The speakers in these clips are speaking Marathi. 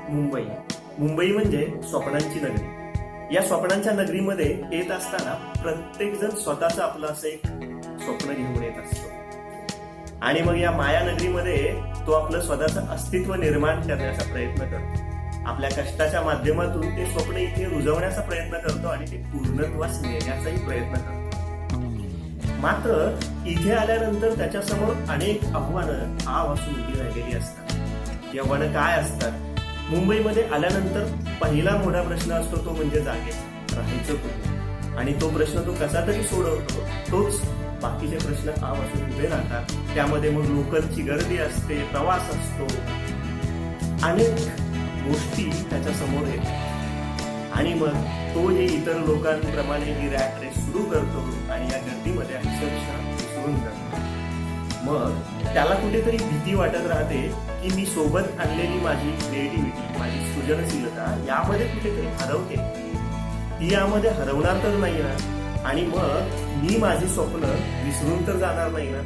मुंबई. मुंबई म्हणजे स्वप्नांची नगरी. या स्वप्नांच्या नगरीमध्ये येत असताना प्रत्येक जण स्वतःच आपलं असं एक स्वप्न घेऊन येत असतो आणि मग या माया नगरीमध्ये तो आपलं स्वतःचं अस्तित्व निर्माण करण्याचा प्रयत्न करतो. आपल्या कष्टाच्या माध्यमातून ते स्वप्न इथे रुजवण्याचा प्रयत्न करतो आणि ते पूर्णत्वास नेण्याचाही प्रयत्न करतो. मात्र इथे आल्यानंतर त्याच्यासमोर अनेक आव्हानं आवासून उभी राहिलेली असतात. ती आव्हानं काय असतात? मुंबईमध्ये आल्यानंतर पहिला मोठा प्रश्न असतो तो म्हणजे जागेचा, राहायचं कुठे, आणि तो प्रश्न तो कसा तरी सोडवतो. तोच बाकीचे प्रश्न आवासून उभे राहतात. त्यामध्ये मग लोकलची गर्दी असते, प्रवास असतो, अनेक गोष्टी त्याच्या समोर येतात आणि मग तो हे इतर लोकांप्रमाणे ही रॅट रेस सुरू करतो आणि या गर्दीमध्ये अक्षरशः विसरून जातो. मग त्याला कुठेतरी भीती वाटत राहते की मी सोबत आणलेली माझी क्रिएटिव्हिटी, माझी सृजनशीलता यामध्ये कुठेतरी हरवते. ती यामध्ये हरवणार तर नाही ना, आणि मग मी माझी स्वप्न विसरून तर जाणार नाही ना.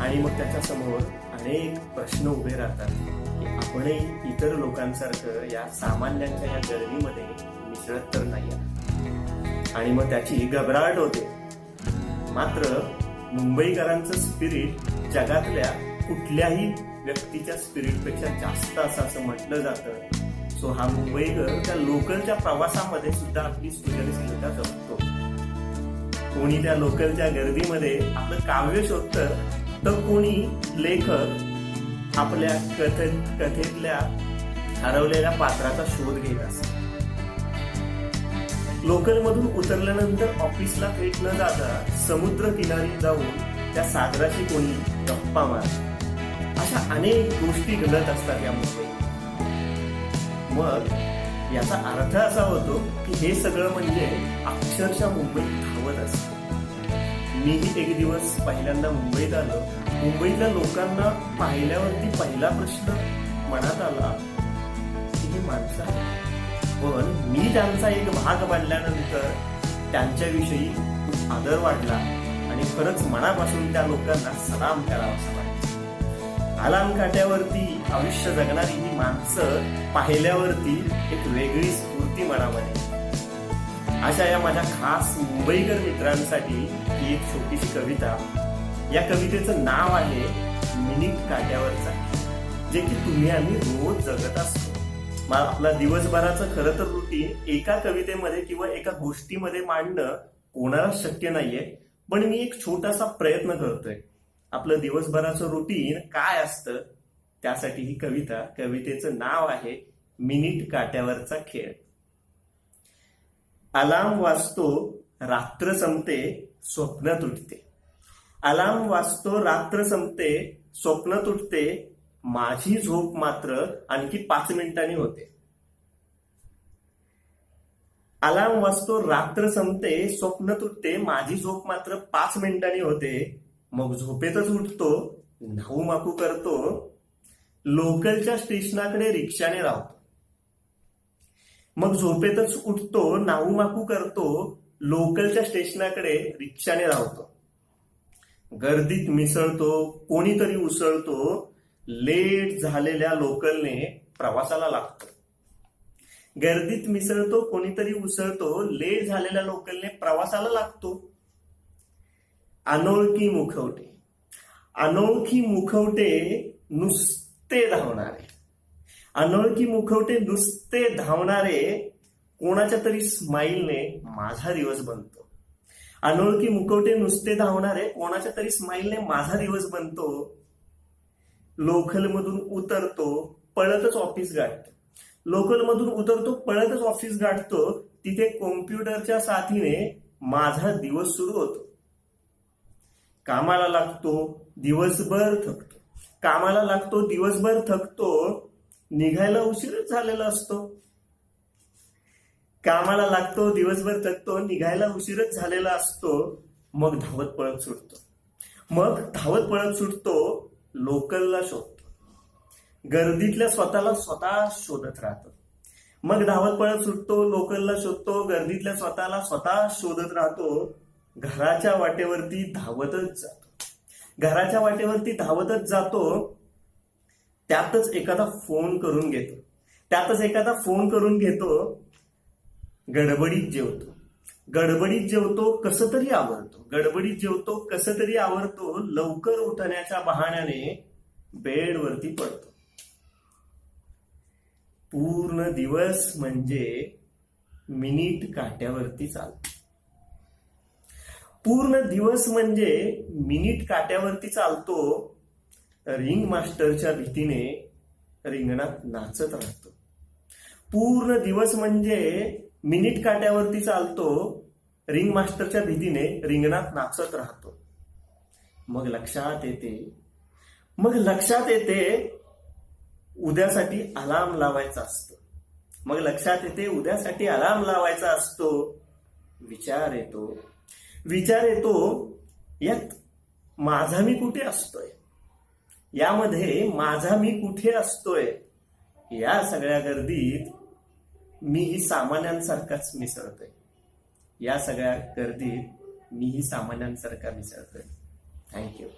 आणि मग त्याच्या समोर अनेक प्रश्न उभे राहतात की आपणही इतर लोकांसारखं या सामान्यांच्या या गर्दीमध्ये मिसळत तर नाही. आणि मग त्याची घबराट होते. मात्र मुंबईकरांचं स्पिरिट जगातल्या कुठल्याही व्यक्तीच्या स्पिरिटपेक्षा जास्त असं म्हटलं जातं. सो हा मुंबईकर त्या लोकलच्या प्रवासामध्ये सुद्धा आपली सृजनशीलता जपतो. कोणी त्या लोकलच्या गर्दीमध्ये आपलं काव्य शोधतं, तर कोणी लेखक आपल्या कथेतल्या हरवलेल्या पात्राचा शोध घेत असतो. लोकलमधून उतरल्यानंतर ऑफिसला थेट न जाता समुद्र किनारी जाऊन त्या सागराची कोणी गप्पा मारते. अशा अनेक गोष्टी घडत असतात या मुंबईत. मग याचा अर्थ असा होतो की हे सगळं म्हणजे अक्षरशः मुंबईत धावत असतं. मीही एक दिवस पहिल्यांदा मुंबईत आलो. मुंबईतल्या लोकांना पाहिल्यावरती पहिला प्रश्न मनात आला की ही माणसं आहेत. पण मी त्यांचा एक भाग बनल्यानंतर त्यांच्याविषयी खूप आदर वाटला आणि खरंच मनापासून त्या लोकांना सलाम करावासा वाटला. आलाम काट्यावरती आयुष्य जगणारी ही माणसं पाहिल्यावरती एक वेगळी स्फूर्ती मनामध्ये. अशा या माझ्या खास मुंबईकर मित्रांसाठी ही एक छोटीशी कविता. या कवितेचं नाव आहे मिनिट काट्यावरचा, जे की तुम्ही आम्ही रोज जगत असतो. आपला दिवसभराचं खरं तर रुटीन एका कवितेमध्ये किंवा एका गोष्टीमध्ये मांडणं कोणाला शक्य नाहीये, पण मी एक छोटासा प्रयत्न करतोय. आपलं दिवसभराचं रुटीन काय असतं त्यासाठी ही कविता. कवितेचं नाव आहे मिनिट काट्यावरचा खेळ. अलार्म वाजतो, रात्र संपते, स्वप्न तुटते. अलार्म वाजतो, रात्र संपते, स्वप्न तुटते, माझी झोप मात्र आणखी 5 मिनिटांनी होते. अलार्म वाजतो, रात्र संपते, स्वप्न तुटते, माझी झोप मात्र 5 मिनिटांनी होते. मग झोपेतच उठतो, न्हाऊ माकू करतो, लोकलच्या स्टेशनाकडे रिक्षाने राहतो. मग झोपेतच उठतो, न्हाऊ माकू करतो, लोकलच्या स्टेशनाकडे रिक्षाने राहतो. गर्दीत मिसळतो, कोणीतरी उसळतो, लेट झालेल्या लोकलने प्रवासाला लागतो. गर्दीत मिसळतो, कोणीतरी उसळतो, लेट झालेल्या लोकलने प्रवासाला लागतो. अनोळखी मुखवटे, अनोळखी मुखवटे नुसते धावणारे, अनोळखी मुखवटे नुसते धावणारे, कोणाच्या तरी स्माईलने माझा दिवस बनतो. अनोळखी मुखवटे नुसते धावणारे, कोणाच्या तरी स्माईलने माझा दिवस बनतो. लोकलमधून उतरतो, पळतच ऑफिस गाठतो. लोकलमधून उतरतो, पळतच ऑफिस गाठतो. तिथे कॉम्प्युटरच्या साथीने माझा दिवस सुरू होतो. कामाला लागतो, दिवसभर थकतो. कामाला लागतो, दिवसभर थकतो, निघायला उशीरच झालेला असतो. कामाला लागतो, दिवसभर थकतो, निघायला उशीरच झालेला असतो. मग धावत पळत सुटतो. मग धावत पळत सुटतो, लोकलला शोधतो. गर्दीतल्या स्वतःला स्वतः शोधत राहतो. मग धावत पळत सुटतो, लोकलला शोधतो, गर्दीतल्या स्वतःला स्वतः शोधत राहतो. घराच्या वाटेवरती धावतच जातो. घराच्या वाटेवरती धावतच जातो. त्यातच एखादा फोन करून घेतो, गडबडीत जेवतो, कसं तरी आवरतो, लवकर उठण्याच्या बहाण्याने बेडवरती पडतो. पूर्ण दिवस म्हणजे मिनिट काट्यावरती चालतो. रिंग मास्टरच्या भीतीने रिंगणात नाचत राहतो. पूर्ण दिवस म्हणजे मिनिट काट्यावरती चालतो, रिंग मास्टरच्या भीतीने रिंगणात नाचत राहतो. मग लक्षात येते उद्यासाठी अलार्म लावायचा असतो. विचार येतो यात माझा मी कुठे असतोय, या सगळ्या गर्दीत मीही सामान्यांसारखाच मिसळतोय. थँक्यू.